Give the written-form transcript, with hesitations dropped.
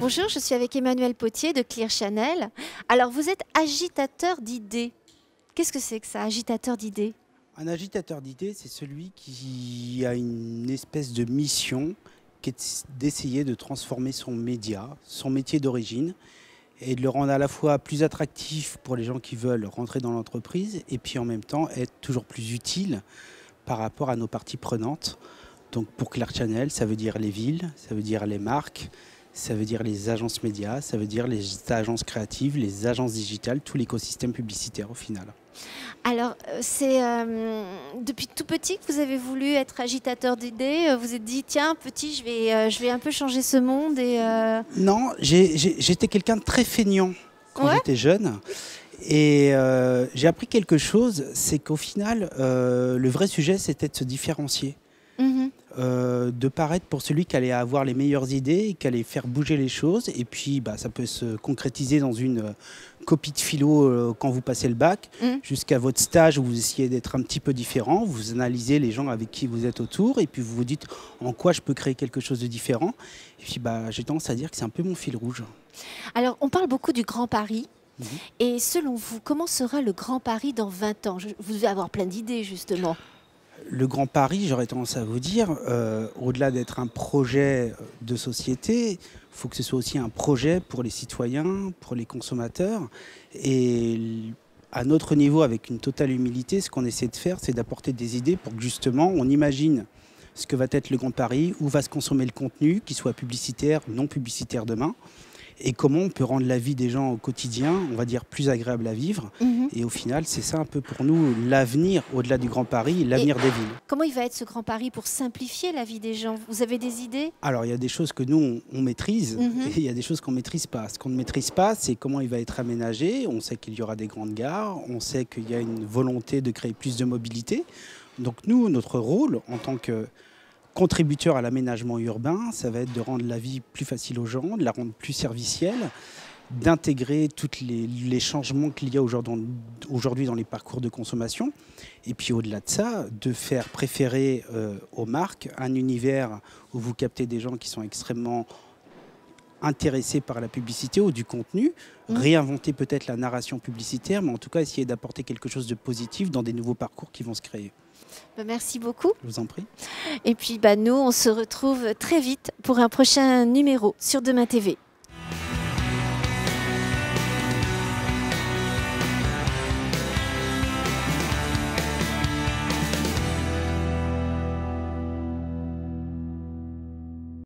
Bonjour, je suis avec Emmanuel Potier de Clear Channel. Alors, vous êtes agitateur d'idées. Qu'est-ce que c'est que ça, agitateur d'idées? Un agitateur d'idées, c'est celui qui a une espèce de mission qui est d'essayer de transformer son média, son métier d'origine, et de le rendre à la fois plus attractif pour les gens qui veulent rentrer dans l'entreprise, et puis en même temps être toujours plus utile par rapport à nos parties prenantes. Donc pour Clear Channel, ça veut dire les villes, ça veut dire les marques, ça veut dire les agences médias, ça veut dire les agences créatives, les agences digitales, tout l'écosystème publicitaire au final. Alors, c'est depuis tout petit que vous avez voulu être agitateur d'idées. Vous vous êtes dit, tiens, petit, je vais un peu changer ce monde. Non, j'étais quelqu'un de très feignant quand j'étais jeune. Et j'ai appris quelque chose, c'est qu'au final, le vrai sujet, c'était de se différencier. De paraître pour celui qui allait avoir les meilleures idées, qui allait faire bouger les choses. Et puis, ça peut se concrétiser dans une copie de philo quand vous passez le bac, jusqu'à votre stage où vous essayez d'être un petit peu différent. Vous analysez les gens avec qui vous êtes autour et puis vous vous dites en quoi je peux créer quelque chose de différent. Et puis, j'ai tendance à dire que c'est un peu mon fil rouge. Alors, on parle beaucoup du Grand Paris. Et selon vous, comment sera le Grand Paris dans 20 ans? Vous devez avoir plein d'idées, justement. Le Grand Paris, j'aurais tendance à vous dire, au-delà d'être un projet de société, il faut que ce soit aussi un projet pour les citoyens, pour les consommateurs. Et à notre niveau, avec une totale humilité, ce qu'on essaie de faire, c'est d'apporter des idées pour que justement on imagine ce que va être le Grand Paris, où va se consommer le contenu, qu'il soit publicitaire ou non publicitaire demain. Et comment on peut rendre la vie des gens au quotidien, on va dire, plus agréable à vivre. Et au final, c'est ça un peu pour nous l'avenir, au-delà du Grand Paris, l'avenir des villes. Comment il va être ce Grand Paris pour simplifier la vie des gens? Vous avez des idées? Alors, il y a des choses que nous, on maîtrise et il y a des choses qu'on ne maîtrise pas. Ce qu'on ne maîtrise pas, c'est comment il va être aménagé. On sait qu'il y aura des grandes gares, on sait qu'il y a une volonté de créer plus de mobilité. Donc nous, notre rôle en tant que contributeur à l'aménagement urbain, ça va être de rendre la vie plus facile aux gens, de la rendre plus servicielle, d'intégrer tous les changements qu'il y a aujourd'hui dans les parcours de consommation. Et puis au-delà de ça, de faire préférer aux marques un univers où vous captez des gens qui sont extrêmement intéressés par la publicité ou du contenu, réinventer peut-être la narration publicitaire, mais en tout cas essayer d'apporter quelque chose de positif dans des nouveaux parcours qui vont se créer. Merci beaucoup. Je vous en prie. Et puis nous, on se retrouve très vite pour un prochain numéro sur Demain TV.